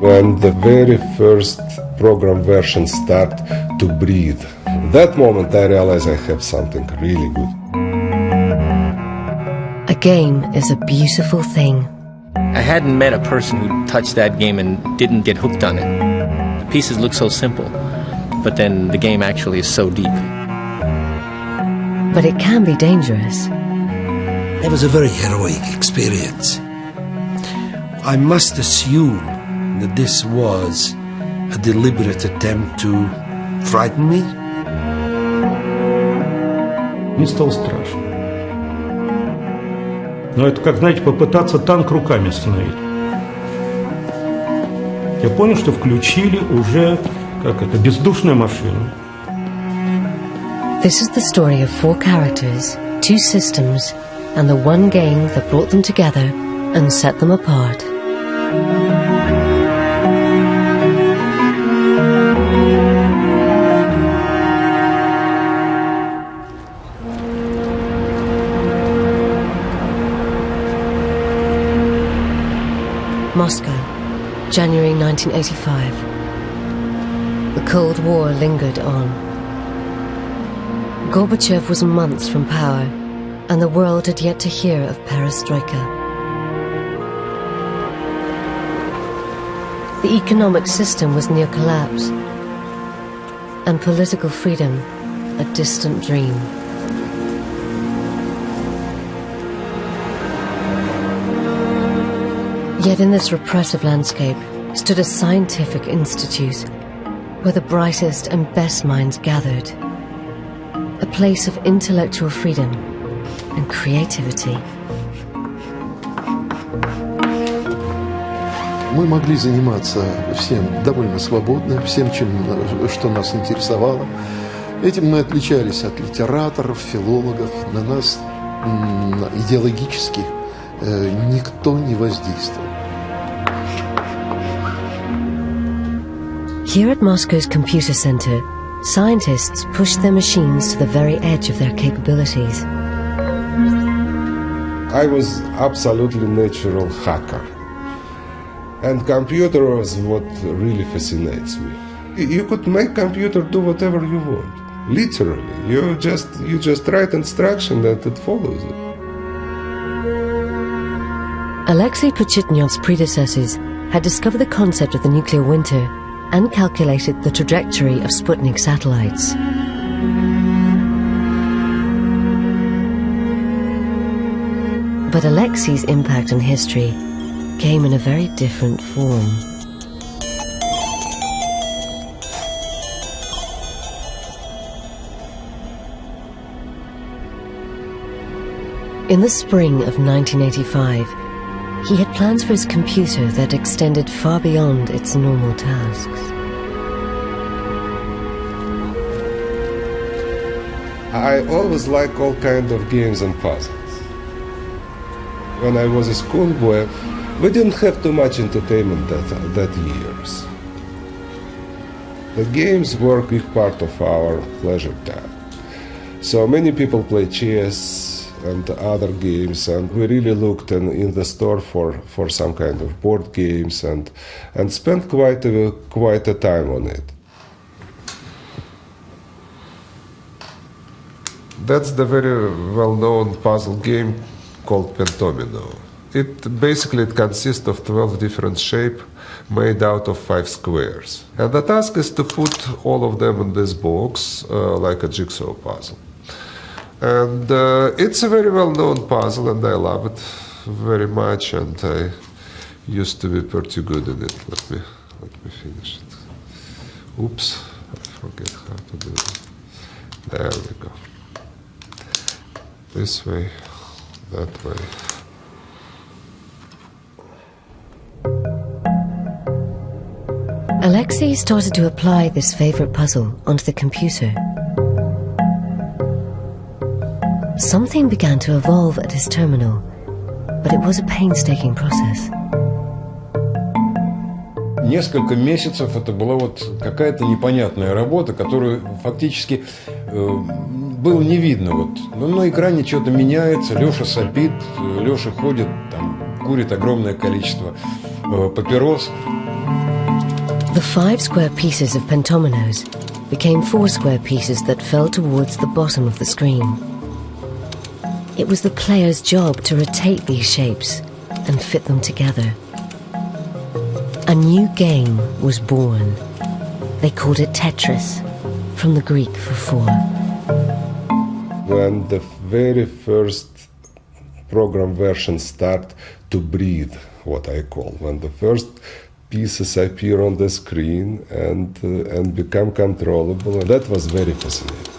When the very first program version start to breathe, that moment I realize I have something really good. A game is a beautiful thing. I hadn't met a person who touched that game and didn't get hooked on it. The pieces look so simple, but then the game actually is so deep. But it can be dangerous. It was a very heroic experience. I must assume that this was a deliberate attempt to frighten me. Мне стало страшно. Но это как, знаете, попытаться танк руками остановить. Я понял, что включили уже, как это, бездушную машину. This is the story of 4 characters, 2 systems, and the one game that brought them together and set them apart. Moscow, January 1985. The Cold War lingered on. Gorbachev was months from power, and the world had yet to hear of perestroika. The economic system was near collapse, and political freedom a distant dream. Yet in this repressive landscape stood a scientific institute where the brightest and best minds gathered. A place of intellectual freedom and creativity. Мы могли заниматься всем довольно свободно, всем, что нас интересовало. Этим мы отличались от литераторов, филологов. На нас идеологически никто не воздействовал. Here at Moscow's computer center, scientists pushed their machines to the very edge of their capabilities. I was absolutely natural hacker. And computer was what really fascinates me. You could make computer do whatever you want. Literally. You just write instruction and it follows it. Alexei Pachitnyov's predecessors had discovered the concept of the nuclear winter and calculated the trajectory of Sputnik satellites. But Alexei's impact on history came in a very different form. In the spring of 1985, he had plans for his computer that extended far beyond its normal tasks. I always like all kinds of games and puzzles. When I was a schoolboy, we didn't have too much entertainment that years. The games were a big part of our pleasure time. So many people play chess and other games, and we really looked in the store for some kind of board games and spent quite a time on it. That's the very well-known puzzle game called Pentomino. It consists of 12 different shapes made out of 5 squares. And the task is to put all of them in this box like a jigsaw puzzle. And it's a very well-known puzzle, and I love it very much, and I used to be pretty good in it. Let me finish it. Oops, I forget how to do it. There we go. This way, that way. Alexei started to apply this favorite puzzle onto the computer. Something began to evolve at his terminal, but it was a painstaking process. Несколько месяцев это была вот какая-то непонятная работа, которую фактически было не видно. Вот. На экране что-то меняется, Леша сопит, Леша ходит, там, курит огромное количество папирос. The 5 square pieces of pentominoes became 4 square pieces that fell towards the bottom of the screen. It was the player's job to rotate these shapes and fit them together. A new game was born. They called it Tetris, from the Greek for 4. When the very first program version start to breathe, what I call, when the first pieces appear on the screen and become controllable, and that was very fascinating.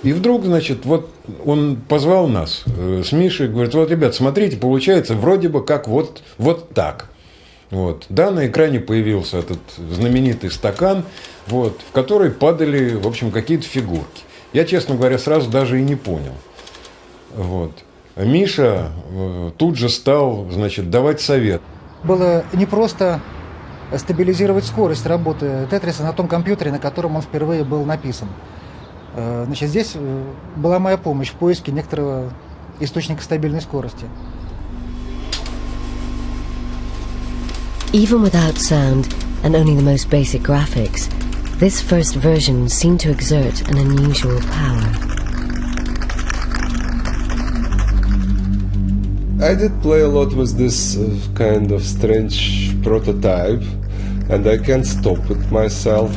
И вдруг, значит, вот он позвал нас с Мишей, говорит: вот, ребят, смотрите, получается вроде бы как вот так. Вот. Да, на экране появился этот знаменитый стакан, вот, в который падали, в общем, какие-то фигурки. Я, честно говоря, сразу даже и не понял. Вот. А Миша тут же стал, значит, давать совет. Было непросто стабилизировать скорость работы Тетриса на том компьютере, на котором он впервые был написан. Значит, здесь была моя помощь в поиске некоторого источника стабильной скорости. Even without sound and only the most basic graphics, this first version seemed to exert an unusual power. I did play a lot with this kind of strange prototype, and I can't stop it myself.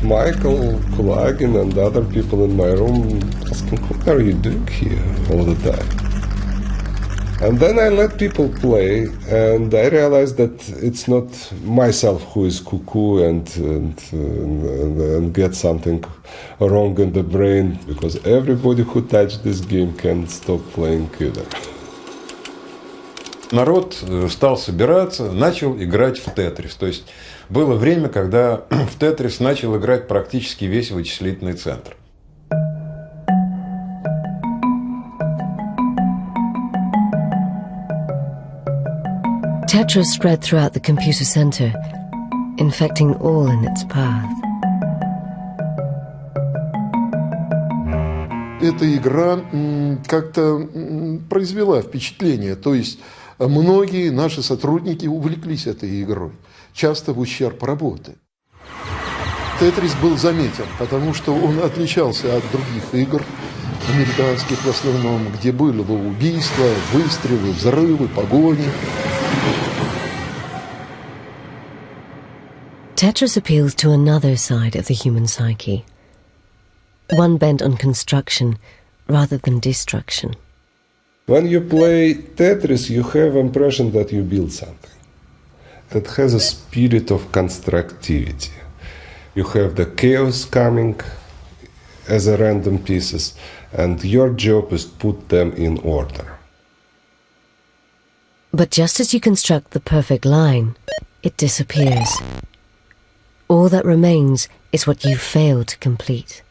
Michael Kulagin and other people in my room asking, what are you doing here all the time? And then I let people play, and I realized that it's not myself who is cuckoo and get something wrong in the brain, because everybody who touched this game can't stop playing either. Народ стал собираться, начал играть в Тетрис. То есть было время, когда в Тетрис начал играть практически весь вычислительный центр. Tetris spread throughout the computer center, infecting all in its path. Эта игра как-то произвела впечатление. То есть многие наши сотрудники увлеклись этой игрой, часто в ущерб работы. Тетрис был заметен, потому что он отличался от других игр, американских в основном, где были убийства, выстрелы, взрывы, погони. Tetris appeals to another side of the human psyche, one bent on construction rather than destruction. When you play Tetris, you have impression that you build something. It has a spirit of constructivity. You have the chaos coming as a random pieces, and your job is to put them in order. But just as you construct the perfect line, it disappears. All that remains is what you failed to complete.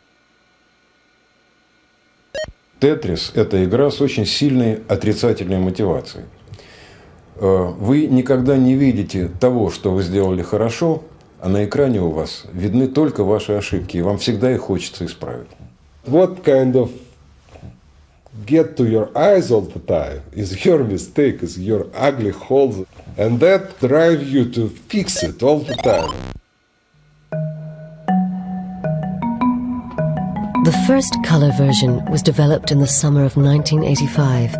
Тетрис – это игра с очень сильной отрицательной мотивацией. Вы никогда не видите того, что вы сделали хорошо, а на экране у вас видны только ваши ошибки, и вам всегда их хочется исправить. What kind of get to your eyes all the time is your mistake, is your ugly holes, and that drive you to fix it all the time. The first color version was developed in the summer of 1985,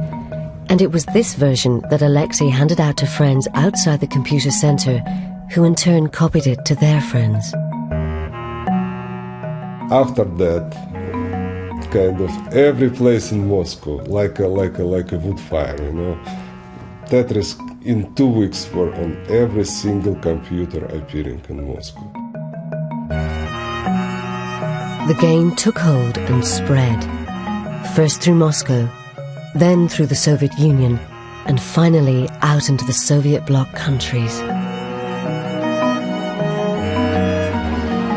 and it was this version that Alexei handed out to friends outside the computer center, who in turn copied it to their friends. After that, kind of every place in Moscow, like a wood fire, you know. Tetris in 2 weeks were on every single computer appearing in Moscow. The game took hold and spread, first through Moscow, then through the Soviet Union, and finally out into the Soviet bloc countries.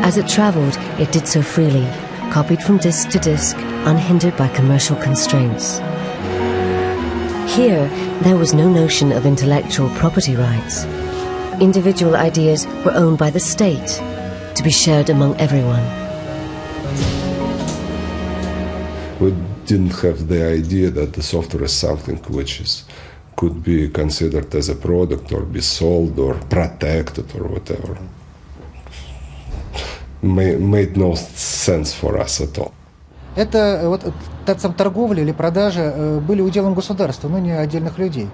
As it traveled, it did so freely, copied from disc to disc, unhindered by commercial constraints. Here, there was no notion of intellectual property rights. Individual ideas were owned by the state, to be shared among everyone. We didn't have the idea that the software is something which is could be considered as a product or be sold or protected or whatever. Made no sense for us at all. Это вот торговля или продажа были уделом государства, но не отдельных людей.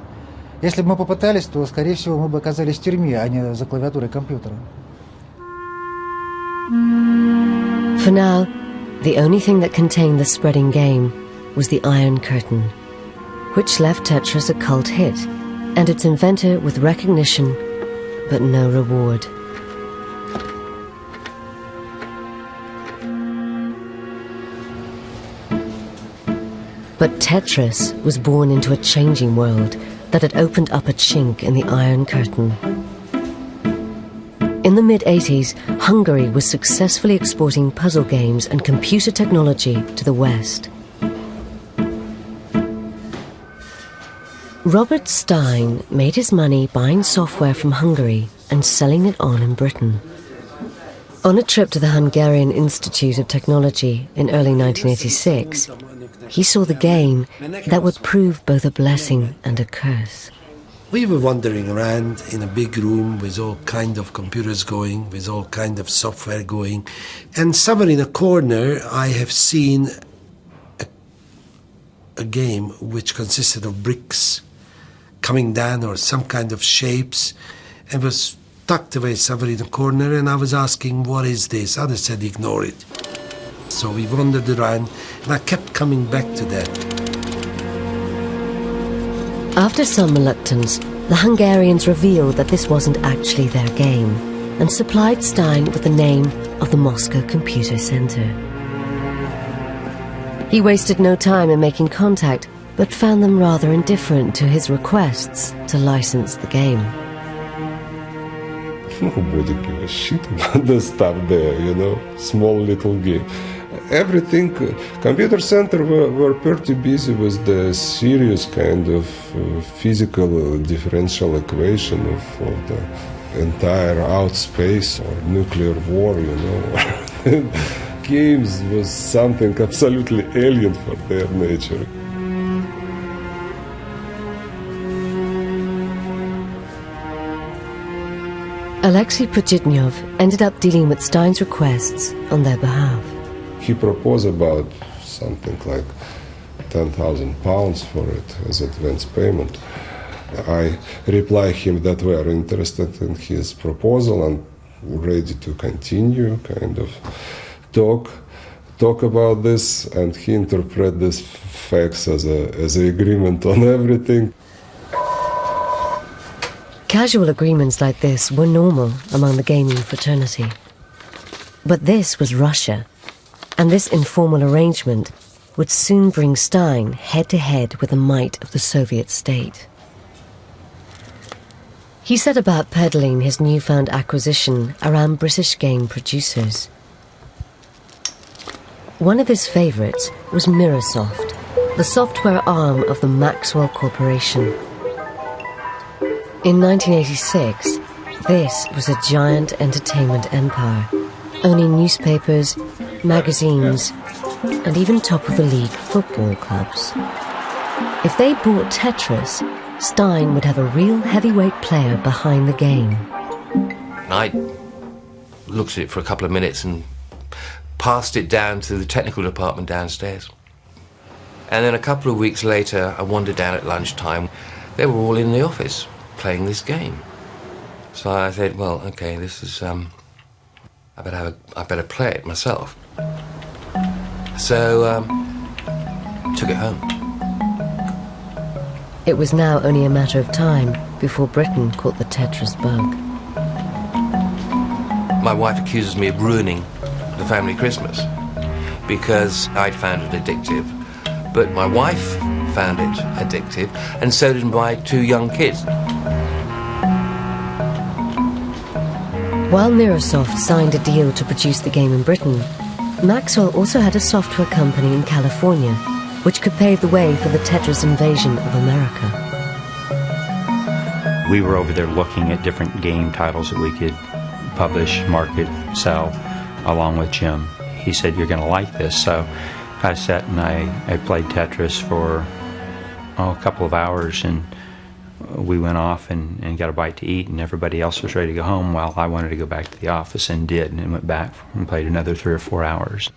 Если бы мы попытались, то, скорее всего, мы бы оказались в тюрьме, а не за клавиатурой компьютера. For now, the only thing that contained the spreading game was the Iron Curtain, which left Tetris a cult hit, and its inventor with recognition, but no reward. But Tetris was born into a changing world that had opened up a chink in the Iron Curtain. In the mid-80s, Hungary was successfully exporting puzzle games and computer technology to the West. Robert Stein made his money buying software from Hungary and selling it on in Britain. On a trip to the Hungarian Institute of Technology in early 1986, he saw the game that would prove both a blessing and a curse. We were wandering around in a big room with all kind of computers going, with all kind of software going, and somewhere in a corner I have seen a game which consisted of bricks coming down or some kind of shapes and was tucked away somewhere in a corner, and I was asking, what is this? Others said, ignore it. So we wandered around and I kept coming back to that. After some reluctance, the Hungarians revealed that this wasn't actually their game and supplied Stein with the name of the Moscow Computer Center. He wasted no time in making contact, but found them rather indifferent to his requests to license the game. Nobody give a shit about the stuff there, you know, small little game. Everything, Computer Center were pretty busy with the serious kind of physical differential equation of the entire outspace or nuclear war, you know. Games was something absolutely alien for their nature. Alexei Pujitnyov ended up dealing with Stein's requests on their behalf. He proposed about something like £10,000 for it as advance payment. I replied him that we are interested in his proposal and ready to continue, kind of talk about this, and he interpreted this facts as an agreement on everything. Casual agreements like this were normal among the gaming fraternity. But this was Russia, and this informal arrangement would soon bring Stein head-to-head with the might of the Soviet state. He set about peddling his newfound acquisition around British game producers. One of his favorites was Microsoft, the software arm of the Maxwell Corporation. In 1986, this was a giant entertainment empire, owning newspapers, magazines, and even top-of-the-league football clubs. If they bought Tetris, Stein would have a real heavyweight player behind the game. I looked at it for a couple of minutes and passed it down to the technical department downstairs. And then a couple of weeks later, I wandered down at lunchtime. They were all in the office playing this game. So I said, well, okay, this is, I better play it myself. So, took it home. It was now only a matter of time before Britain caught the Tetris bug. My wife accuses me of ruining the family Christmas because I'd found it addictive. But my wife found it addictive, and so did my two young kids. While Microsoft signed a deal to produce the game in Britain, Maxwell also had a software company in California, which could pave the way for the Tetris invasion of America. We were over there looking at different game titles that we could publish, market, sell, along with Jim. He said, you're going to like this. So I sat and I played Tetris for a couple of hours, and we went off and got a bite to eat, and everybody else was ready to go home while I wanted to go back to the office, and did, and went back and played another 3 or 4 hours.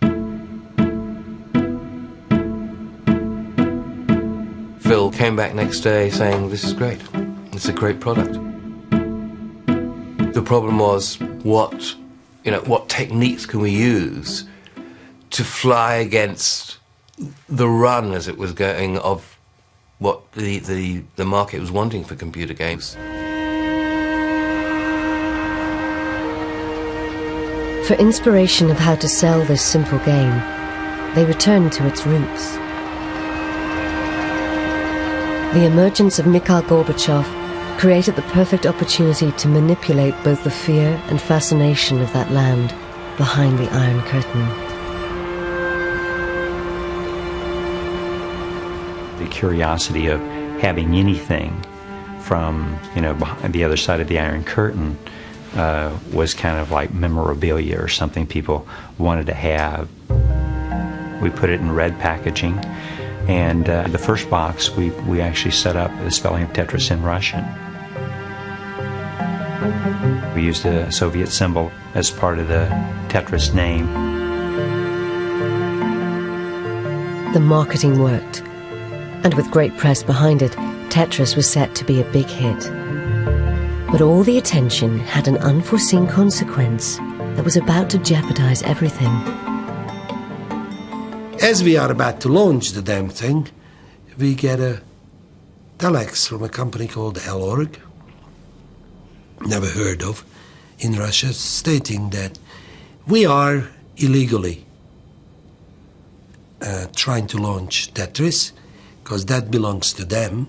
Phil came back next day saying, "This is great. It's a great product." The problem was, what techniques can we use to fly against the run, as it was going, of what the market was wanting for computer games. For inspiration of how to sell this simple game, they returned to its roots. The emergence of Mikhail Gorbachev created the perfect opportunity to manipulate both the fear and fascination of that land behind the Iron Curtain. The curiosity of having anything from, behind the other side of the Iron Curtain was kind of like memorabilia or something people wanted to have. We put it in red packaging, and the first box we actually set up the spelling of Tetris in Russian. We used a Soviet symbol as part of the Tetris name. The marketing worked, and with great press behind it, Tetris was set to be a big hit. But all the attention had an unforeseen consequence that was about to jeopardize everything. As we are about to launch the damn thing, we get a telex from a company called L.org, never heard of, in Russia, stating that we are illegally trying to launch Tetris, because that belongs to them,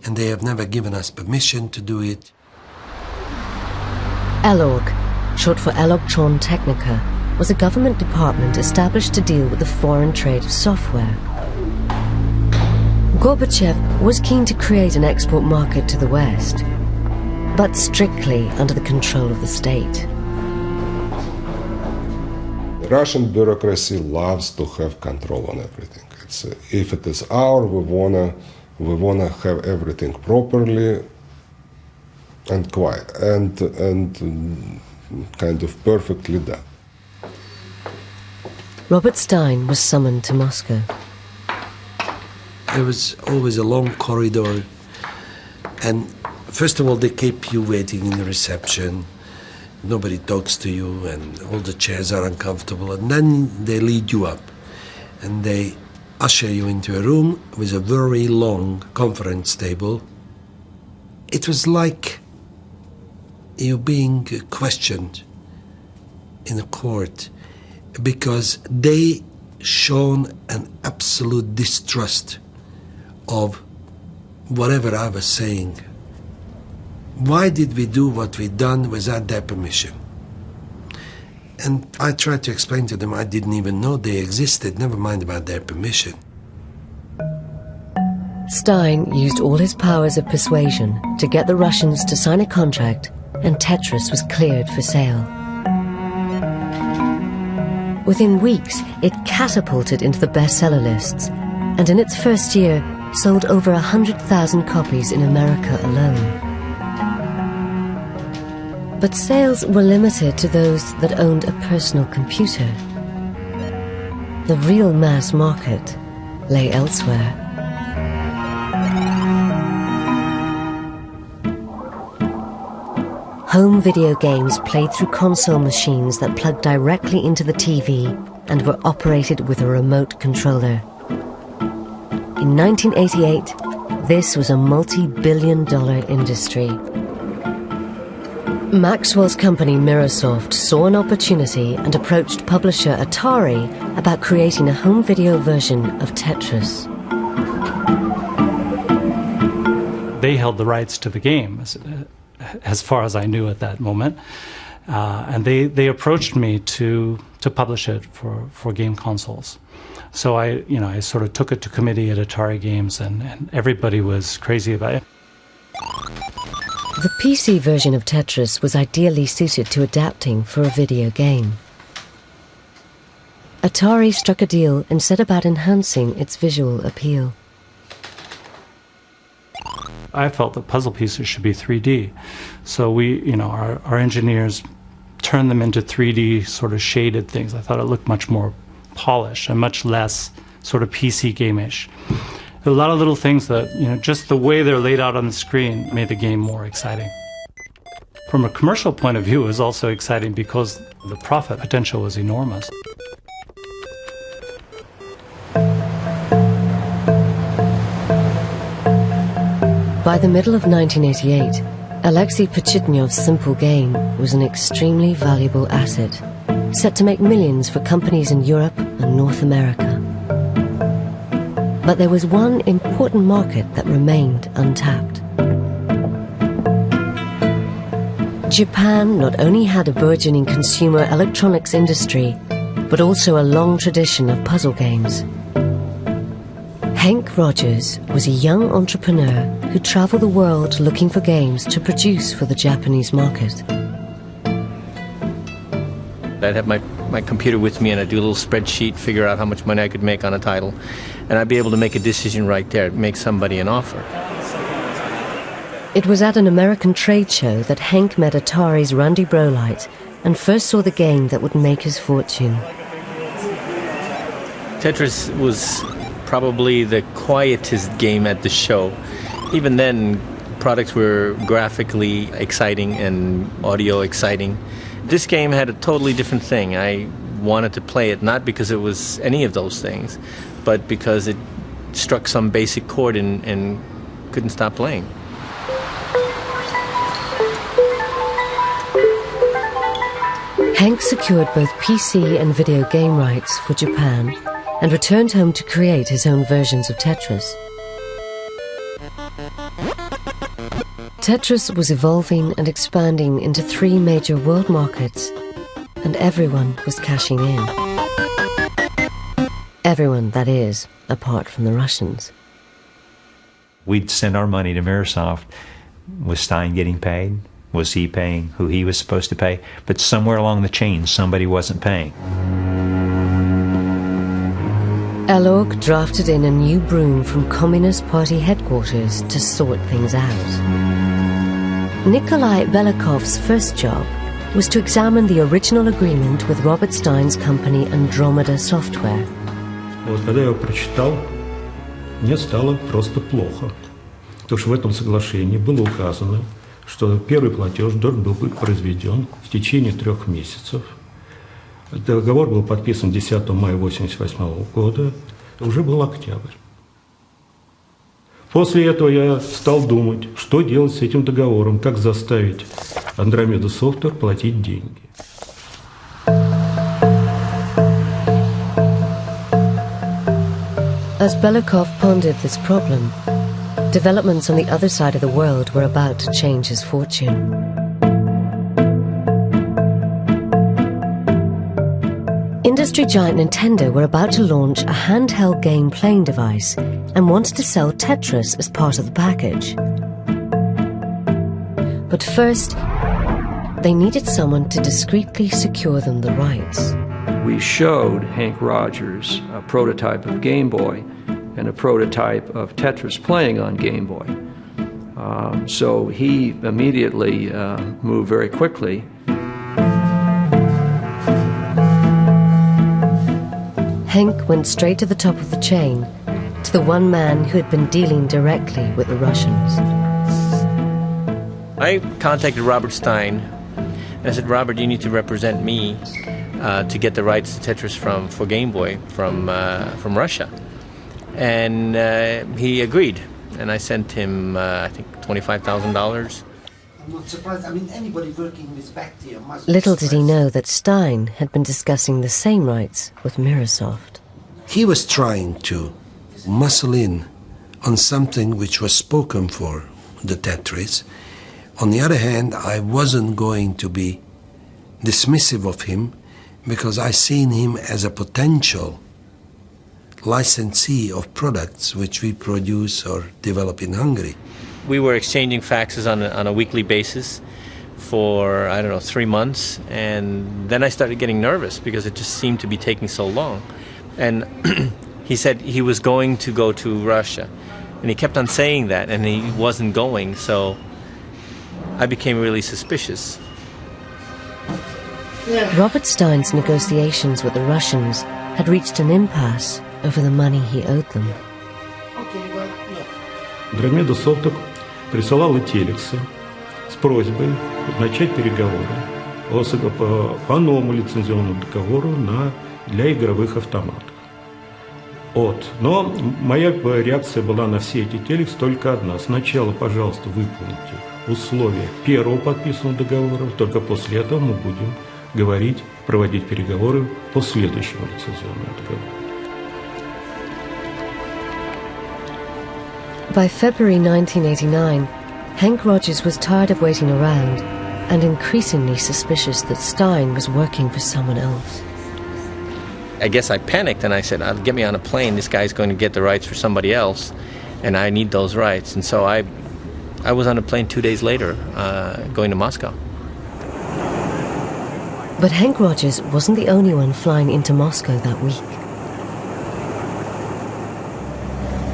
and they have never given us permission to do it. L.org, short for Electron Technica, was a government department established to deal with the foreign trade of software. Gorbachev was keen to create an export market to the West, but strictly under the control of the state. Russian bureaucracy loves to have control on everything. If it is our, we wanna have everything properly and quiet and kind of perfectly done. Robert Stein was summoned to Moscow. There was always a long corridor, and first of all, they keep you waiting in the reception. Nobody talks to you, and all the chairs are uncomfortable, and then they lead you up, and they usher you into a room with a very long conference table. It was like you being questioned in a court, because they shown an absolute distrust of whatever I was saying. Why did we do what we done without their permission? And I tried to explain to them I didn't even know they existed, never mind about their permission. Stein used all his powers of persuasion to get the Russians to sign a contract, and Tetris was cleared for sale. Within weeks, it catapulted into the bestseller lists, and in its first year, sold over 100,000 copies in America alone. But sales were limited to those that owned a personal computer. The real mass market lay elsewhere. Home video games played through console machines that plugged directly into the TV and were operated with a remote controller. In 1988, this was a multi-billion-dollar industry. Maxwell's company Microsoft saw an opportunity and approached publisher Atari about creating a home video version of Tetris. They held the rights to the game, as far as I knew at that moment, and they approached me to publish it for game consoles. So I sort of took it to committee at Atari Games, and everybody was crazy about it. The PC version of Tetris was ideally suited to adapting for a video game. Atari struck a deal and set about enhancing its visual appeal. I felt that puzzle pieces should be 3D. So our engineers turned them into 3D sort of shaded things. I thought it looked much more polished and much less sort of PC game-ish. A lot of little things that, just the way they're laid out on the screen made the game more exciting. From a commercial point of view, it was also exciting because the profit potential was enormous. By the middle of 1988, Alexei Pachitnyov's simple game was an extremely valuable asset, set to make millions for companies in Europe and North America. But there was one important market that remained untapped. Japan not only had a burgeoning consumer electronics industry, but also a long tradition of puzzle games. Henk Rogers was a young entrepreneur who traveled the world looking for games to produce for the Japanese market. I'd have my computer with me and I'd do a little spreadsheet, figure out how much money I could make on a title, and I'd be able to make a decision right there, make somebody an offer. It was at an American trade show that Henk met Atari's Randy Brolight and first saw the game that would make his fortune. Tetris was probably the quietest game at the show. Even then, products were graphically exciting and audio exciting. This game had a totally different thing. I wanted to play it not because it was any of those things, but because it struck some basic chord and couldn't stop playing. Henk secured both PC and video game rights for Japan and returned home to create his own versions of Tetris. Tetris was evolving and expanding into 3 major world markets, and everyone was cashing in. Everyone, that is, apart from the Russians. We'd send our money to Microsoft. Was Stein getting paid? Was he paying who he was supposed to pay? But somewhere along the chain, somebody wasn't paying. Elorg drafted in a new broom from Communist Party headquarters to sort things out. Nikolai Belakov's first job was to examine the original agreement with Robert Stein's company Andromeda Software. Вот когда я его прочитал, мне стало просто плохо. Потому что в этом соглашении было указано, что первый платеж должен был быть произведен в течение 3 месяцев. Договор был подписан 10 мая 1988 года. Уже был октябрь. После этого я стал думать, что делать с этим договором, как заставить Andromeda Software платить деньги. As Belakov pondered this problem, developments on the other side of the world were about to change his fortune. Industry giant Nintendo were about to launch a handheld game playing device and wanted to sell Tetris as part of the package. But first, they needed someone to discreetly secure them the rights. We showed Henk Rogers a prototype of Game Boy and a prototype of Tetris playing on Game Boy. So he immediately moved very quickly. Henk went straight to the top of the chain, to the one man who had been dealing directly with the Russians. I contacted Robert Stein and I said, Robert, you need to represent me to get the rights to Tetris for Game Boy from Russia. And he agreed, and I sent him, I think, $25,000. I'm not surprised. I mean, anybody working with Bactia must be Little did he know that Stein had been discussing the same rights with Microsoft. He was trying to muscle in on something which was spoken for, the Tetris. On the other hand, I wasn't going to be dismissive of him because I seen him as a potential licensee of products which we produce or develop in Hungary. We were exchanging faxes on a weekly basis for, 3 months, and then I started getting nervous because it just seemed to be taking so long. And he said he was going to go to Russia And he kept on saying that, and he wasn't going, so I became really suspicious. Robert Stein's negotiations with the Russians had reached an impasse over the money he owed them. Дромеда Софток присылала телексы с просьбой начать переговоры по новому лицензионному договору для игровых автоматов. Но моя реакция была на все эти телексы только одна. Сначала, пожалуйста, выполните условия первого подписанного договора, только после этого мы будем проводить переговоры по следующему лицензионному договору. By February 1989, Hank Rogers was tired of waiting around and increasingly suspicious that Stein was working for someone else. I guess I panicked and I said, get me on a plane, this guy's going to get the rights for somebody else, and I need those rights. And so I was on a plane 2 days later, going to Moscow. But Hank Rogers wasn't the only one flying into Moscow that week.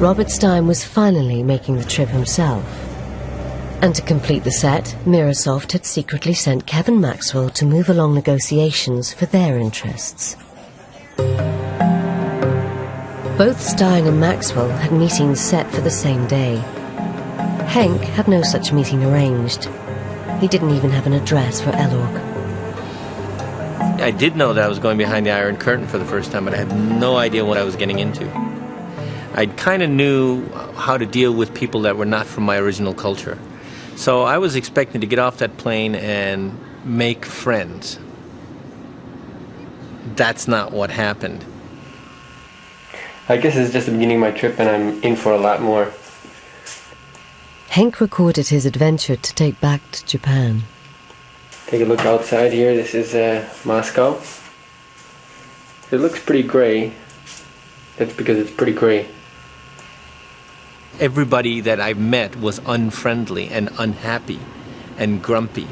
Robert Stein was finally making the trip himself. And to complete the set, Microsoft had secretly sent Kevin Maxwell to move along negotiations for their interests. Both Stein and Maxwell had meetings set for the same day. Henk had no such meeting arranged. He didn't even have an address for Elorg. I did know that I was going behind the Iron Curtain for the first time, but I had no idea what I was getting into. I kind of knew how to deal with people that were not from my original culture. So I was expecting to get off that plane and make friends. That's not what happened. I guess it's just the beginning of my trip and I'm in for a lot more. Henk recorded his adventure to take back to Japan. Take a look outside here. This is Moscow. It looks pretty gray. That's because it's pretty gray. Everybody that I met was unfriendly and unhappy and grumpy.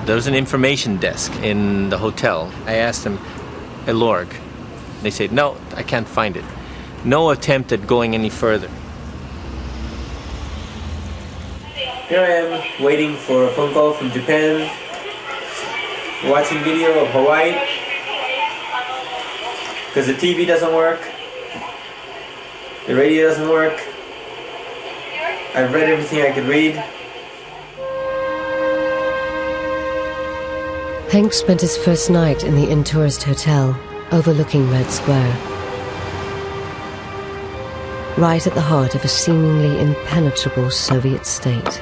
There was an information desk in the hotel. I asked them, Elorg. They said, no, I can't find it. No attempt at going any further. Here I am, waiting for a phone call from Japan, watching video of Hawaii, because the TV doesn't work, the radio doesn't work. I've read everything I could read. Henk spent his first night in the Intourist Hotel, overlooking Red Square, right at the heart of a seemingly impenetrable Soviet state.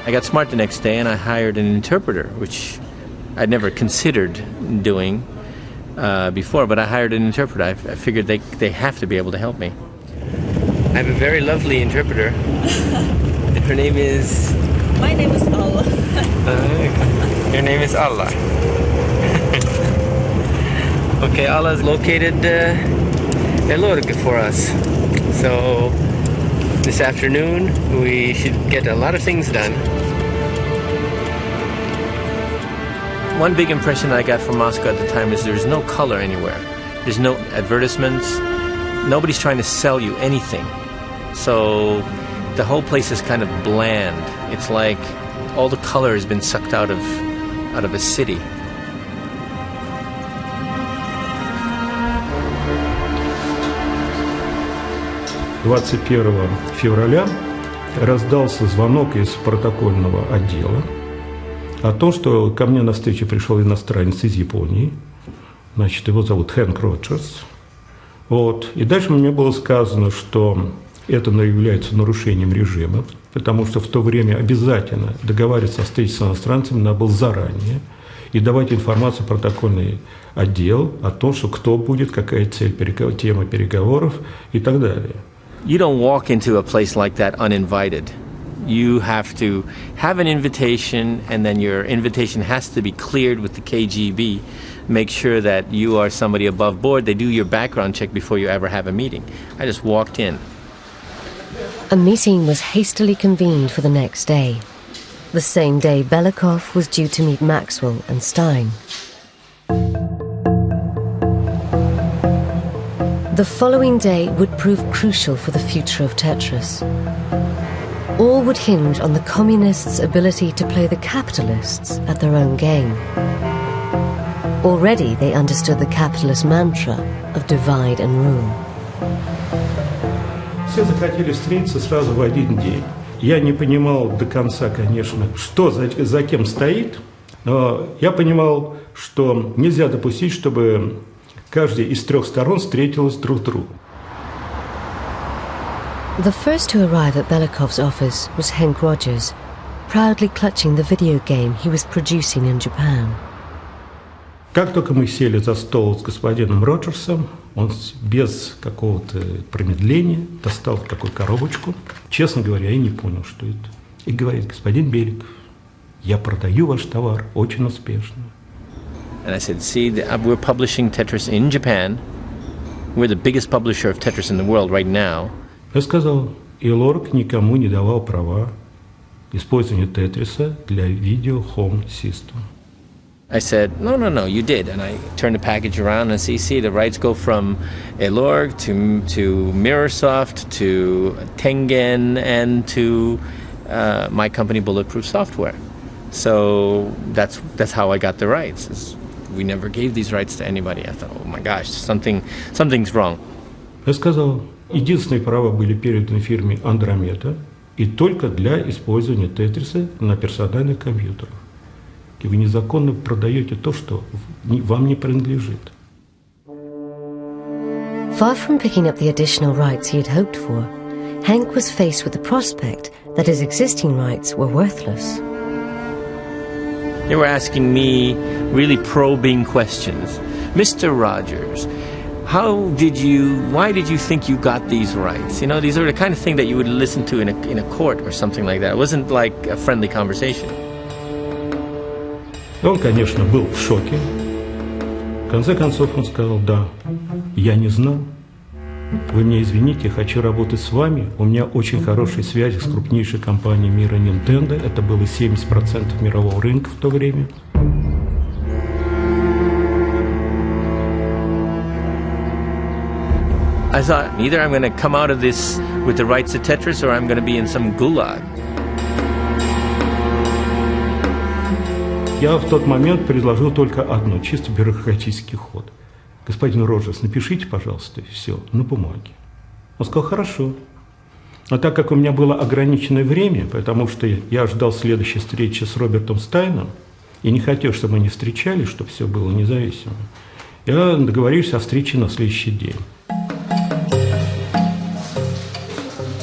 I got smart the next day and I hired an interpreter, which I'd never considered doing before, but I hired an interpreter. I figured they have to be able to help me. I have a very lovely interpreter. Her name is... My name is Allah. Your name is Allah. Okay, Allah's located Elorg for us. So this afternoon we should get a lot of things done. One big impression I got from Moscow at the time is there's no color anywhere. There's no advertisements. Nobody's trying to sell you anything. So the whole place is kind of bland. It's like all the color has been sucked out of a city. «21 февраля раздался звонок из протокольного отдела о том, что ко мне на встречу пришел иностранец из Японии. Значит, его зовут Хэнк Роджерс. И дальше мне было сказано, что это является нарушением режима, потому что в то время обязательно договариваться о встрече с иностранцем надо было заранее и давать информацию в протокольный отдел о том, что кто будет, какая цель, тема переговоров и так далее. You don't walk into a place like that uninvited. You have to have an invitation, and then your invitation has to be cleared with the KGB. Make sure that you are somebody above board. They do your background check before you ever have a meeting. I just walked in. A meeting was hastily convened for the next day. the same day Belikov was due to meet Maxwell and Stein. The following day would prove crucial for the future of Tetris. All would hinge on the communists' ability to play the capitalists at their own game. Already they understood the capitalist mantra of divide and rule. Все захотели встретиться сразу в один день. Я не понимал до конца, конечно, что за кем стоит, но я понимал, что нельзя допустить, чтобы каждая из трех сторон встретилась друг с другом. The first to arrive at Belikov's office was Henk Rogers, proudly clutching the video game he was producing in Japan. Как только мы сели за стол с господином Роджерсом, он без какого-то промедления достал такую коробочку. Честно говоря, я не понял, что это. И говорит: господин Беликов, я продаю ваш товар очень успешно. And I said, see, we're publishing Tetris in Japan. We're the biggest publisher of Tetris in the world right now. Я сказал, Илорг никому не давал права использования Тетриса для видео Home System. I said, no, you did. And I turned the package around and see, the rights go from Elorg to Mirrorsoft to Tengen and to my company Bulletproof Software. So that's how I got the rights. We never gave these rights to anybody. I thought, oh my gosh, something's wrong. Я сказал, единственные права были переданы фирме Андромеда и только для использования Тетриса на персональных компьютерах. И вы незаконно продаете то, что вам не принадлежит. Far from picking up the additional rights he had hoped for, Henk was faced with the prospect that his existing rights were worthless. They were asking me really probing questions. Mr. Rogers, why did you think you got these rights? You know, these are the kind of thing that you would listen to in a court or something like that. It wasn't like a friendly conversation. Он, конечно, был в шоке. В конце концов он сказал: да, я не знал. Вы меня извините, я хочу работать с вами. У меня очень хорошие связи с крупнейшей компанией мира Nintendo. Это было 70% мирового рынка в то время. I thought, either I'm going to come out of this with the rights to Tetris or I'm going to be in some gulag. Я в тот момент предложил только одно, чисто бюрократический ход. Господин Роджерс, напишите, пожалуйста, все на бумаге. Он сказал: хорошо. Но так как у меня было ограниченное время, потому что я ждал следующей встречи с Робертом Стайном, и не хотел, чтобы мы не встречались, чтобы все было независимо, я договорился о встрече на следующий день.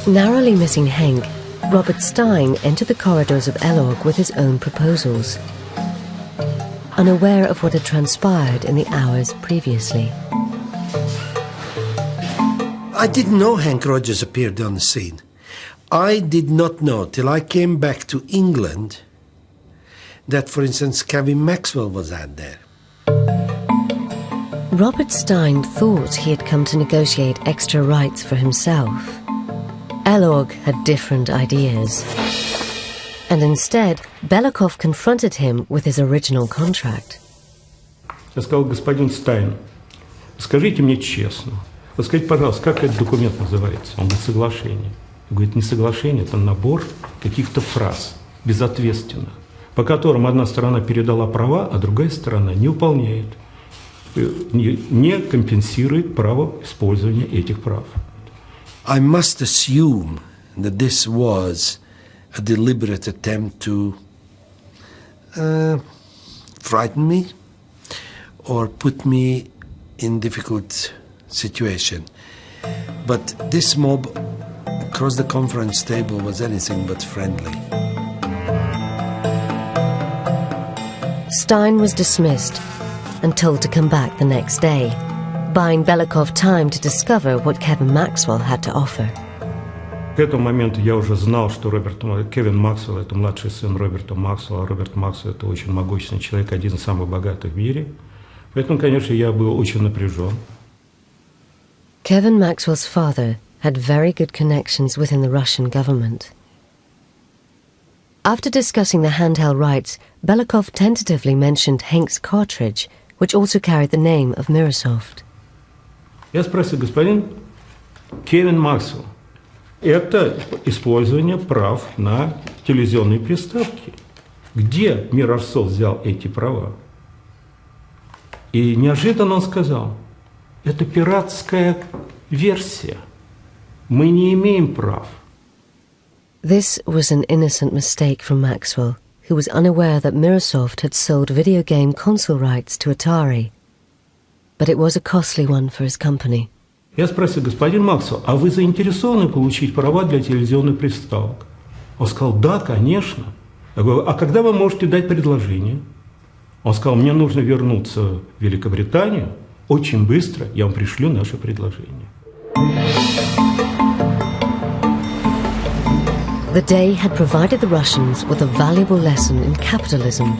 Narrowly missing Henk, Robert Stein entered the corridors of Elorg with his own proposals, unaware of what had transpired in the hours previously. I didn't know Henk Rogers appeared on the scene. I did not know till I came back to England that, for instance, Kevin Maxwell was out there. Robert Stein thought he had come to negotiate extra rights for himself. Elorg had different ideas. And instead, Belikov confronted him with his original contract. Я сказал: господин Стайн, скажите мне честно, вот скажите, пожалуйста, как этот документ называется? Он говорит: соглашение. Он говорит: не соглашение, это набор каких-то фраз безответственных, по которым одна сторона передала права, а другая сторона не выполняет, не компенсирует право использования этих прав. I must assume that this was a deliberate attempt to frighten me or put me in difficult situation. But this mob across the conference table was anything but friendly. Stein was dismissed and told to come back the next day, buying Belikov time to discover what Kevin Maxwell had to offer. К этому моменту я уже знал, что Кевин Максвелл – это младший сын Роберта Максвелла. Роберт Максвелл – это очень могущественный человек, один из самых богатых в мире. Поэтому, конечно, я был очень напряжен. Kevin Maxwell's father had very good connections within the Russian government. After discussing the handheld rights, Belikov tentatively mentioned Henk's cartridge, which also carried the name of Microsoft. Я спросил, господин Кевин Максвелл, это использование прав на телевизионные приставки. Где Microsoft взял эти права? И неожиданно он сказал, это пиратская версия. Мы не имеем прав. This was an innocent mistake from Maxwell, who was unaware that Microsoft had sold video game console rights to Atari. But it was a costly one for his company. Я спросил, господин Максвелл, а вы заинтересованы получить права для телевизионных приставок? Он сказал, да, конечно. Я говорю, а когда вы можете дать предложение? Он сказал, мне нужно вернуться в Великобританию. Очень быстро я вам пришлю наше предложение. The day had provided the Russians with a valuable lesson in capitalism,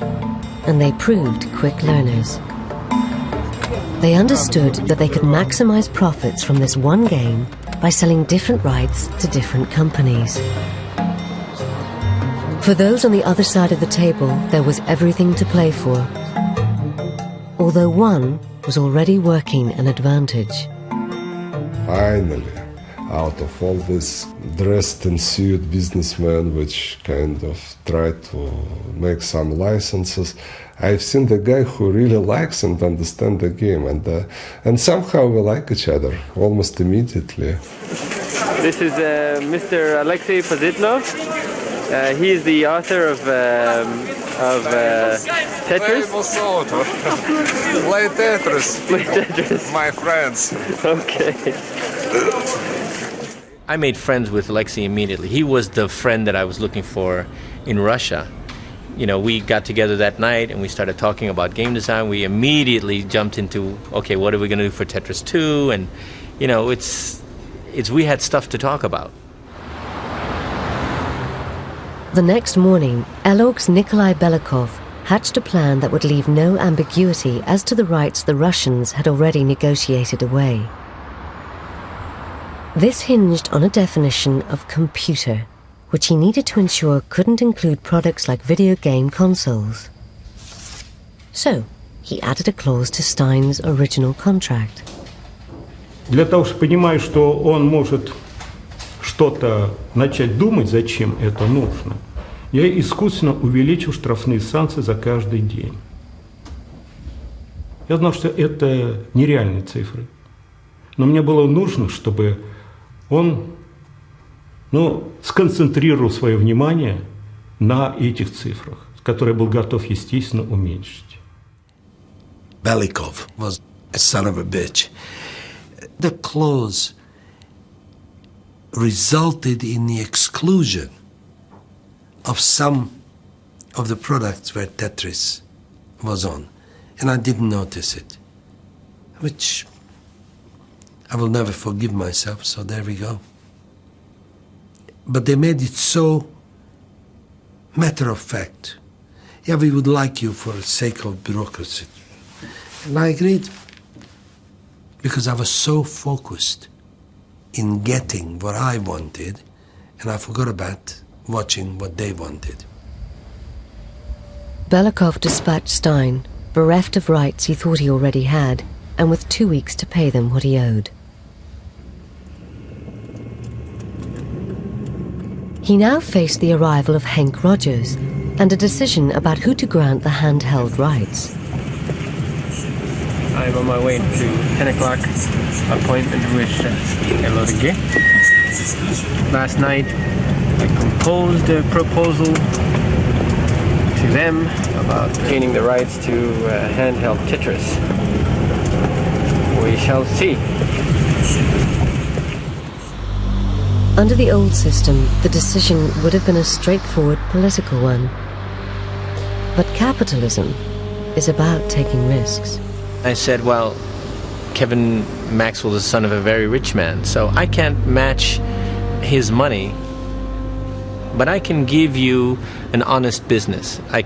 and they proved quick learners. They understood that they could maximize profits from this one game by selling different rights to different companies. For those on the other side of the table, there was everything to play for, although one was already working an advantage. Finally, out of all this dressed and suit businessmen which kind of try to make some licenses, I've seen the guy who really likes and understands the game, and somehow we like each other almost immediately. This is Mr. Alexei Pozitnov. He is the author of Tetris. Play Tetris. Play Tetris. My friends. Okay. I made friends with Alexei immediately. He was the friend that I was looking for in Russia. You know, we got together that night and we started talking about game design. We immediately jumped into, okay, what are we going to do for Tetris 2? And, you know, we had stuff to talk about. The next morning, Elog's Nikolai Belikov hatched a plan that would leave no ambiguity as to the rights the Russians had already negotiated away. This hinged on a definition of computer, which he needed to ensure couldn't include products like video game consoles. So, he added a clause to Stein's original contract. Для того, чтобы понимать, что он может что-то начать думать, зачем это нужно, я искусственно увеличил штрафные санкции за каждый день. Я знал, что это нереальные цифры. Но мне было нужно, чтобы он сконцентрировал свое внимание на этих цифрах, которые я был готов, естественно, уменьшить. Belikov was a son of a bitch. The clause resulted in the exclusion of some of the products where Tetris was on, and I didn't notice it, which I will never forgive myself, so there we go. But they made it so matter of fact. Yeah, we would like you for the sake of bureaucracy. And I agreed, because I was so focused in getting what I wanted, and I forgot about watching what they wanted. Belikov dispatched Stein, bereft of rights he thought he already had, and with 2 weeks to pay them what he owed. He now faced the arrival of Henk Rogers and a decision about who to grant the handheld rights. I'm on my way to 10 o'clock appointment with LODG. Last night I composed a proposal to them about obtaining the rights to handheld Tetris. We shall see. Under the old system, the decision would have been a straightforward political one. But capitalism is about taking risks. I said, well, Kevin Maxwell is the son of a very rich man, so I can't match his money, but I can give you an honest business. I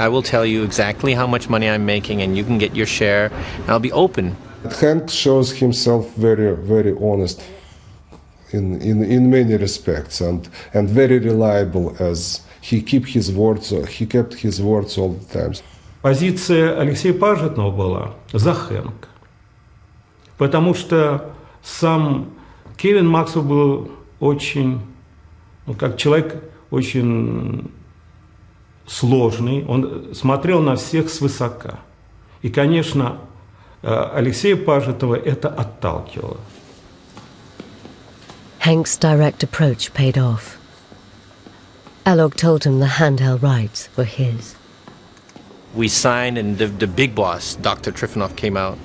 will tell you exactly how much money I'm making, and you can get your share, and I'll be open. Hank shows himself very, very honest in many respects, and very reliable as he kept his words all the time. Позиция Алексея Пажетного была за Хэнк, потому что сам Кевин Максвелл был очень, как человек очень сложный, он смотрел на всех свысока. И, конечно, Алексея Пажетова это отталкивало. Hank's direct approach paid off. Alog told him the handheld rights were his. We signed, and the big boss, Dr. Trifonov, came out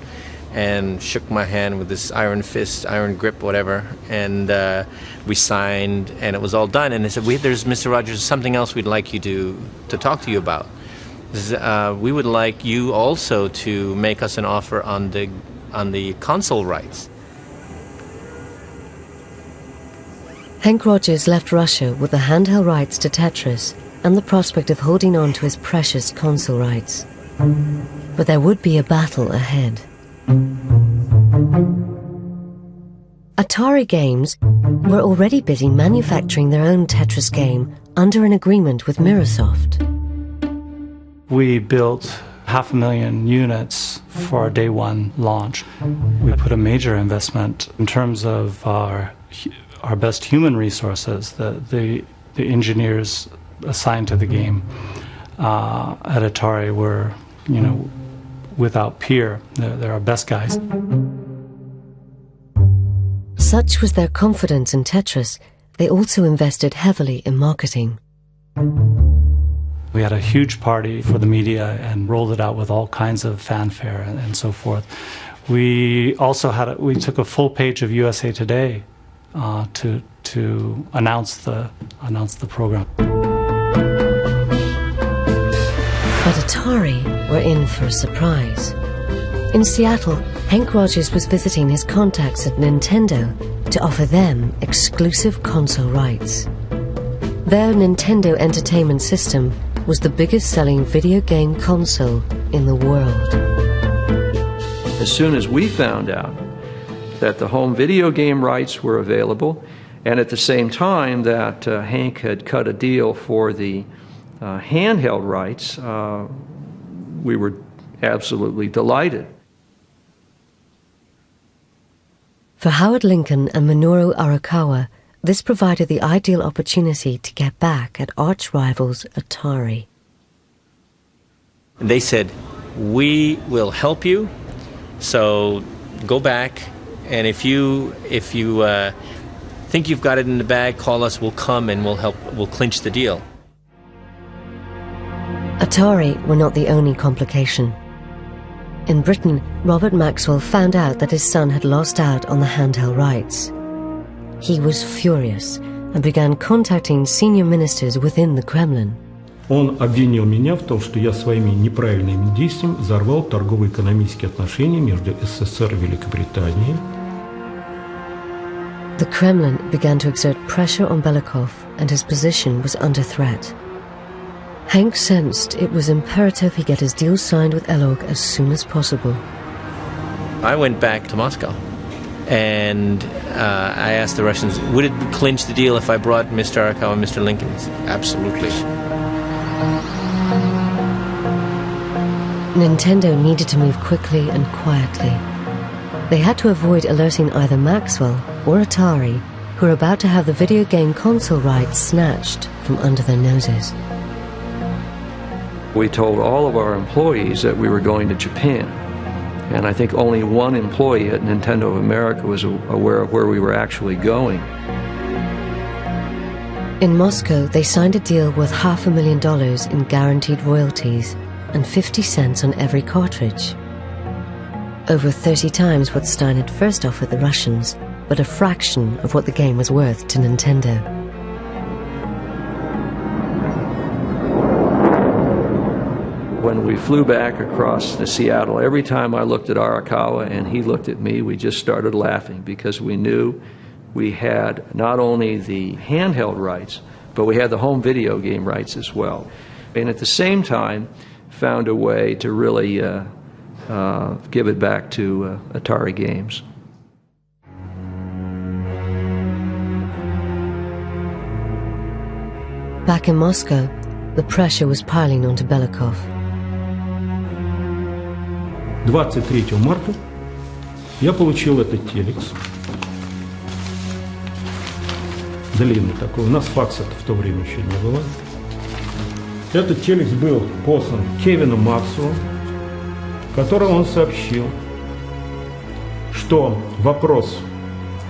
and shook my hand with this iron fist, iron grip, whatever, and we signed, and it was all done. And they said, "There's Mr. Rogers, something else we'd like you to talk to you about. We would like you also to make us an offer on the console rights." Hank Rogers left Russia with the handheld rights to Tetris and the prospect of holding on to his precious console rights. But there would be a battle ahead. Atari Games were already busy manufacturing their own Tetris game under an agreement with Microsoft. We built 500,000 units for our day one launch. We put a major investment in terms of our best human resources, the engineers assigned to the game at Atari were, without peer. They're our best guys. Such was their confidence in Tetris, they also invested heavily in marketing. We had a huge party for the media and rolled it out with all kinds of fanfare and so forth. We also we took a full page of USA Today to announce the program. But Atari were in for a surprise. In Seattle, Hank Rogers was visiting his contacts at Nintendo to offer them exclusive console rights. Their Nintendo Entertainment System was the biggest selling video game console in the world. As soon as we found out that the home video game rights were available, and at the same time that Hank had cut a deal for the handheld rights, we were absolutely delighted. For Howard Lincoln and Minoru Arakawa, this provided the ideal opportunity to get back at arch-rivals Atari. They said, "We will help you, so go back, and if you think you've got it in the bag, call us, we'll come and we'll clinch the deal." Atari were not the only complication. In Britain, Robert Maxwell found out that his son had lost out on the handheld rights. He was furious and began contacting senior ministers within the Kremlin. Он обвинил меня в том, что я своими неправильными действиями взорвал торгово-экономические отношения между СССР и Великобританией. The Kremlin began to exert pressure on Belikov, and his position was under threat. Hank sensed it was imperative he get his deal signed with Elog as soon as possible. I went back to Moscow, and I asked the Russians, would it clinch the deal if I brought Mr. Arakawa and Mr. Lincoln? Absolutely. Nintendo needed to move quickly and quietly. They had to avoid alerting either Maxwell or Atari, who were about to have the video game console rights snatched from under their noses. We told all of our employees that we were going to Japan, and I think only one employee at Nintendo of America was aware of where we were actually going. In Moscow, they signed a deal worth $500,000 in guaranteed royalties and 50 cents on every cartridge. Over 30 times what Stein had first offered the Russians, but a fraction of what the game was worth to Nintendo. When we flew back across to Seattle, every time I looked at Arakawa and he looked at me, we just started laughing because we knew we had not only the handheld rights, but we had the home video game rights as well. And at the same time, found a way to really give it back to Atari Games. Back in Moscow, the pressure was piling onto Belikov. 23 марта я получил этот телекс. Длинный такой. У нас факса в то время еще не было. Этот телекс был послан Кевину Максу, в котором он сообщил, что вопрос,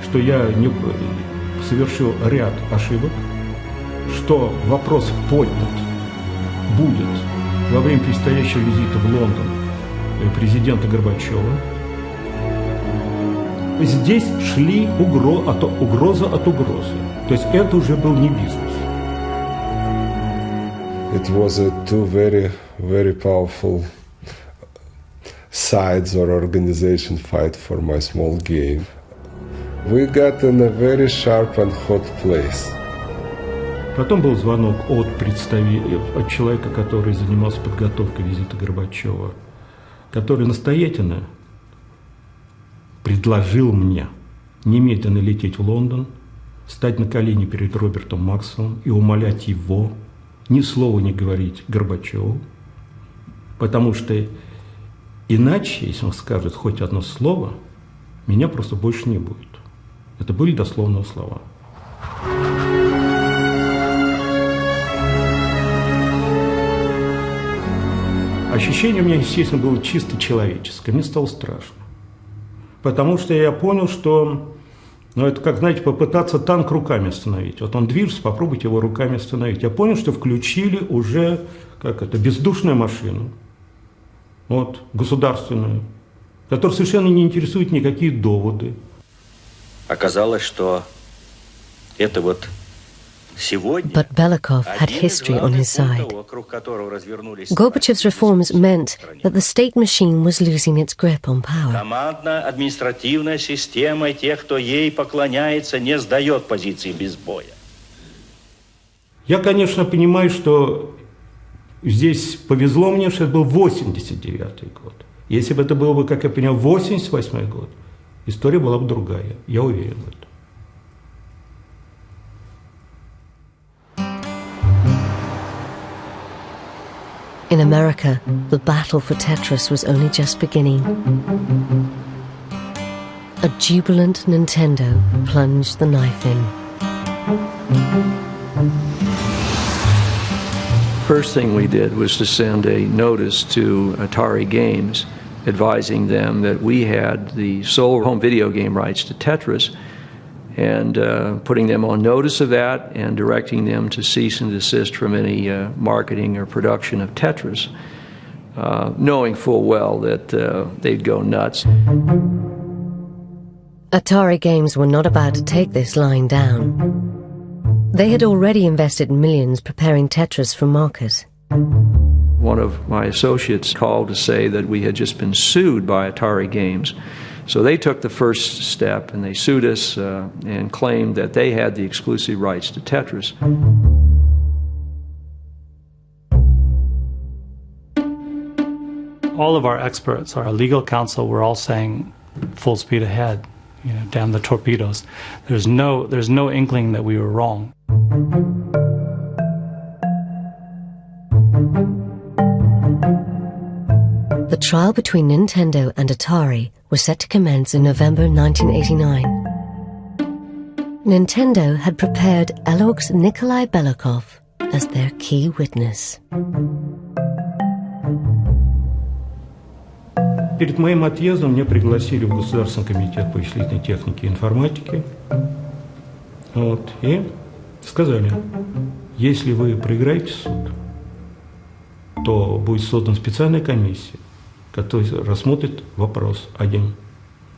что я совершил ряд ошибок, что вопрос поднят будет во время предстоящего визита в Лондон президента Горбачева. Здесь шли угроза от угрозы. То есть это уже был не бизнес. It was a two very, very powerful sides or organization fight for my small game. We got in a very sharp and hot place. Потом был звонок от человека, который занимался подготовкой визита Горбачева, который настоятельно предложил мне немедленно лететь в Лондон, стать на колени перед Робертом Максом и умолять его ни слова не говорить Горбачеву, потому что иначе, если он скажет хоть одно слово, меня просто больше не будет. Это были дословные слова. Ощущение у меня, естественно, было чисто человеческое. Мне стало страшно. Потому что я понял, что это как, знаете, попытаться танк руками остановить. Вот он движется, попробуйте его руками остановить. Я понял, что включили уже, бездушную машину, государственную, которая совершенно не интересует никакие доводы. Оказалось, что это But Belikov had history on his side. Gorbachev's reforms meant that the state machine was losing its grip on power. Командно-административная система тех, кто ей поклоняется, не сдает позиции без боя. Я, конечно, понимаю, что здесь повезло мне, что это был 89-й год. Если бы это было бы, как я понял, 88-й год, история была бы другая. Я уверен в этом. In America, the battle for Tetris was only just beginning. A jubilant Nintendo plunged the knife in. First thing we did was to send a notice to Atari Games advising them that we had the sole home video game rights to Tetris, and putting them on notice of that and directing them to cease and desist from any marketing or production of Tetris, knowing full well that they'd go nuts. Atari Games were not about to take this lying down. They had already invested millions preparing Tetris for market. One of my associates called to say that we had just been sued by Atari Games. So they took the first step and they sued us and claimed that they had the exclusive rights to Tetris. All of our experts, our legal counsel, were all saying full speed ahead, damn the torpedoes. There's no inkling that we were wrong. The trial between Nintendo and Atari was set to commence in November 1989. Nintendo had prepared Elog's Nikolai Belikov as their key witness. Перед моим отъездом меня пригласили в Государственный комитет по вычислительной технике и информатике. И сказали, если вы проиграете суд, то будет создана специальная комиссия, который рассмотрит вопрос один.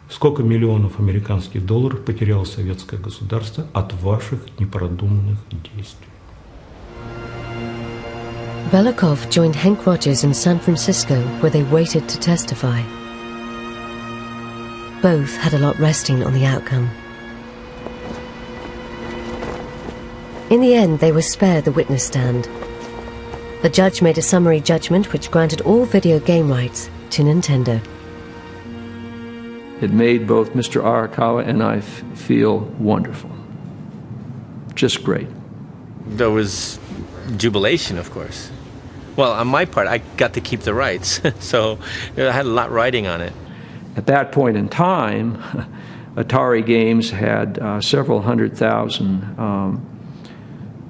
Сколько миллионов американских долларов потеряло советское государство от ваших непродуманных действий? Belikov joined Hank Rogers in San Francisco, where they waited to testify. Both had a lot resting on the outcome. In the end, they were spared the witness stand. The judge made a summary judgment which granted all video game rights to Nintendo. It made both Mr. Arakawa and I feel wonderful. Just great. There was jubilation, of course. Well, on my part, I got to keep the rights, so I had a lot riding on it. At that point in time, Atari Games had several 100,000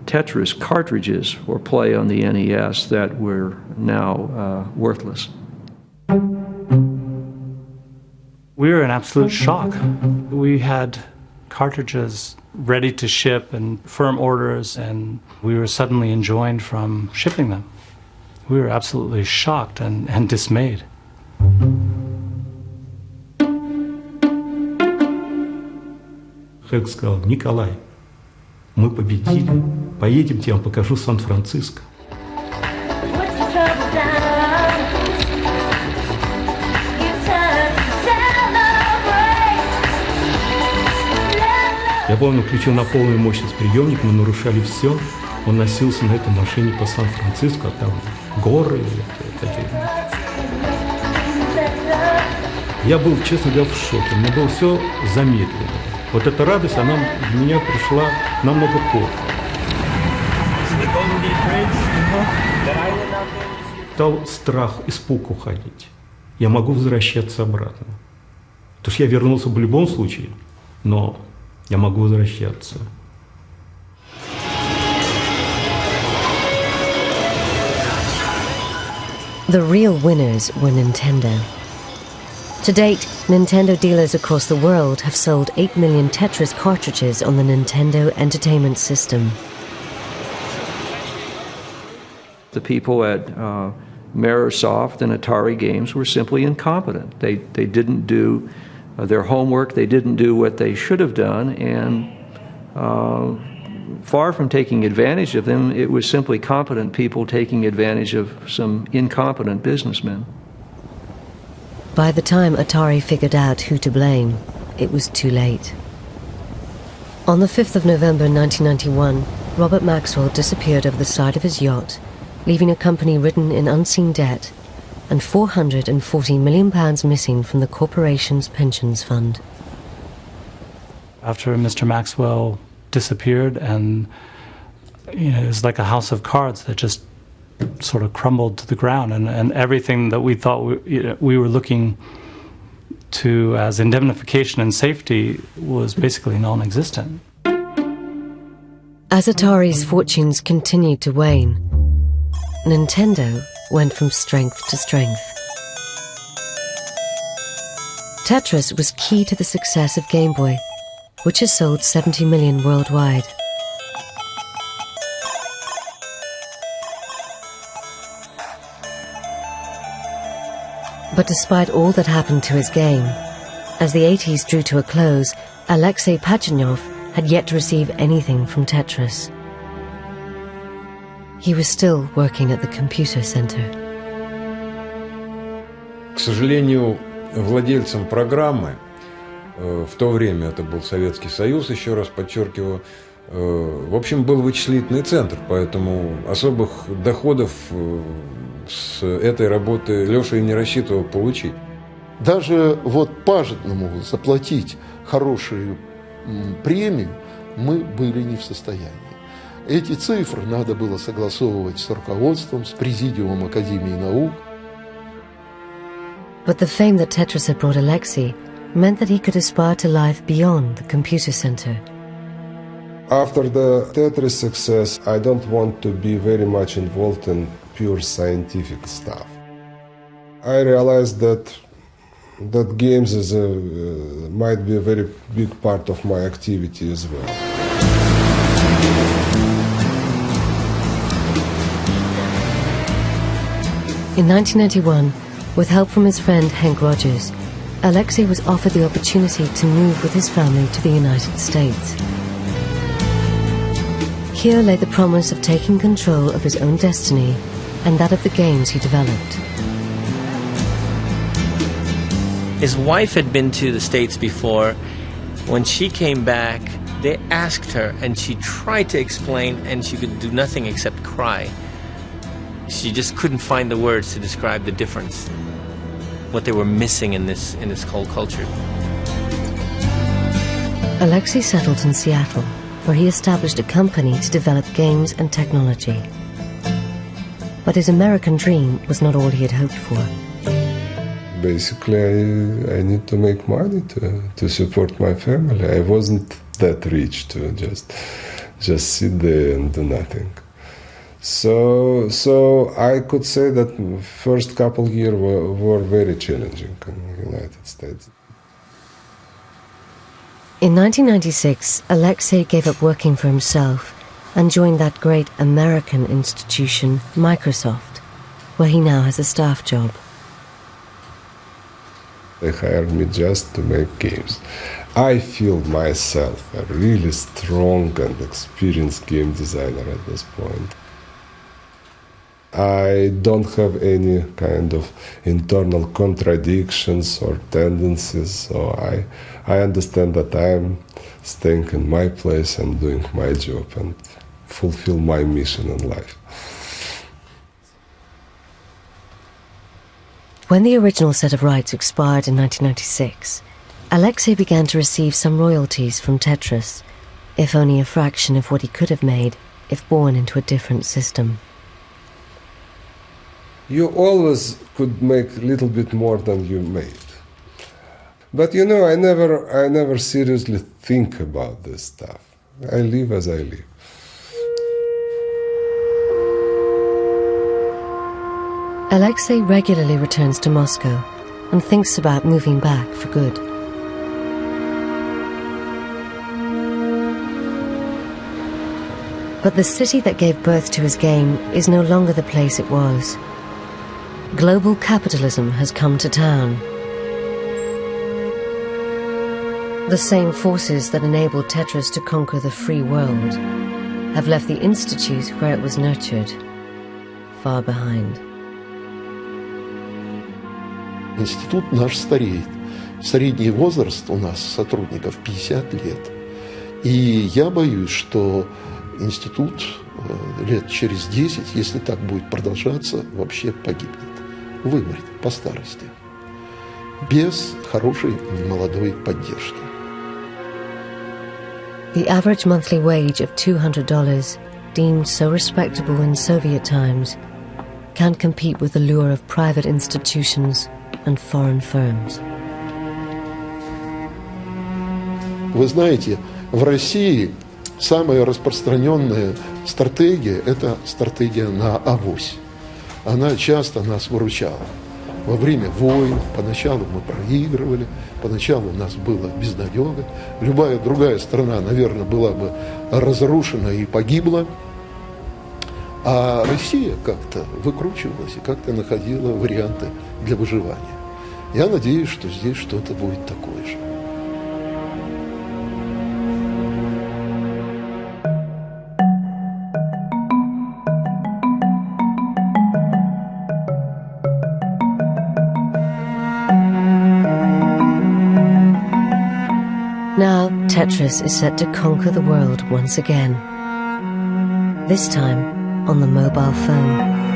Tetris cartridges for play on the NES that were now worthless. We were in absolute shock. We had cartridges ready to ship and firm orders, and we were suddenly enjoined from shipping them. We were absolutely shocked and dismayed. Хэг сказал: Николай, мы победили, поедем, я вам покажу Сан-Франциско. Я помню, включил на полную мощность приемник, мы нарушали все. Он носился на этой машине по Сан-Франциско, а там горы такие. Я был, честно говоря, в шоке. Мне было все замедлено. Вот эта радость, она в меня пришла намного позже. Стал страх, испуг уходить. Я могу возвращаться обратно. Потому что я вернулся бы в любом случае, но я могу возвращаться. The real winners were Nintendo. To date, Nintendo dealers across the world have sold 8 million Tetris cartridges on the Nintendo Entertainment System. The people at Microsoft and Atari Games were simply incompetent. They didn't do their homework, they didn't do what they should have done, and far from taking advantage of them, it was simply competent people taking advantage of some incompetent businessmen. By the time Atari figured out who to blame, it was too late. On the 5th of November 1991, Robert Maxwell disappeared over the side of his yacht, leaving a company ridden in unseen debt and £440 million missing from the corporation's pensions fund. After Mr. Maxwell disappeared, and it was like a house of cards that just sort of crumbled to the ground, and everything that we thought we were looking to as indemnification and safety was basically non-existent. As Atari's fortunes continued to wane, Nintendo went from strength to strength. Tetris was key to the success of Game Boy, which has sold 70 million worldwide. But despite all that happened to his game, as the 80s drew to a close, Alexei Pajitnov had yet to receive anything from Tetris. He was still working at the computer center. К сожалению, владельцем программы, в то время это был Советский Союз, еще раз подчеркиваю, в общем, был вычислительный центр, поэтому особых доходов с этой работы Леша и не рассчитывал получить. Даже вот Пажитному заплатить хорошую премию мы были не в состоянии. Эти цифры надо было согласовывать с руководством, с президиумом Академии наук. But the fame that Tetris had brought Alexei meant that he could aspire to life beyond the computer center. After the Tetris success, I don't want to be very much involved in pure scientific stuff. I realized that games might be a very big part of my activity as well. In 1991, with help from his friend Hank Rogers, Alexei was offered the opportunity to move with his family to the United States. Here lay the promise of taking control of his own destiny and that of the games he developed. His wife had been to the States before. When she came back, they asked her, and she tried to explain, and she could do nothing except cry. She just couldn't find the words to describe the difference, what they were missing in this whole culture. Alexei settled in Seattle, where he established a company to develop games and technology. But his American dream was not all he had hoped for. Basically, I need to make money to support my family. I wasn't that rich to just sit there and do nothing. So I could say that first couple years were very challenging in the United States. In 1996, Alexei gave up working for himself and joined that great American institution, Microsoft, where he now has a staff job. They hired me just to make games. I feel myself a really strong and experienced game designer at this point. I don't have any kind of internal contradictions or tendencies, so I understand that I'm staying in my place and doing my job and fulfill my mission in life. When the original set of rights expired in 1996, Alexei began to receive some royalties from Tetris, if only a fraction of what he could have made if born into a different system. You always could make a little bit more than you made. But you know, I never seriously think about this stuff. I live as I live. Alexei regularly returns to Moscow and thinks about moving back for good. But the city that gave birth to his game is no longer the place it was. Global capitalism has come to town. The same forces that enabled Tetris to conquer the free world have left the institute where it was nurtured far behind. Институт наш стареет. Средний возраст у нас сотрудников 50 лет. И я боюсь, что институт лет через 10, если так будет продолжаться, вообще погибнет. Вымрет по старости. Без хорошей молодой поддержки. The average monthly wage of $200, deemed so respectable in Soviet times, can't compete with the lure of private institutions and foreign firms. Вы знаете, в России самая распространенная стратегия – это стратегия на авось. Она часто нас выручала. Во время войн поначалу мы проигрывали, поначалу у нас было безнадега. Любая другая страна, наверное, была бы разрушена и погибла. А Россия как-то выкручивалась и как-то находила варианты для выживания. Я надеюсь, что здесь что-то будет такое же. Now, Tetris is set to conquer the world once again. This time on the mobile phone.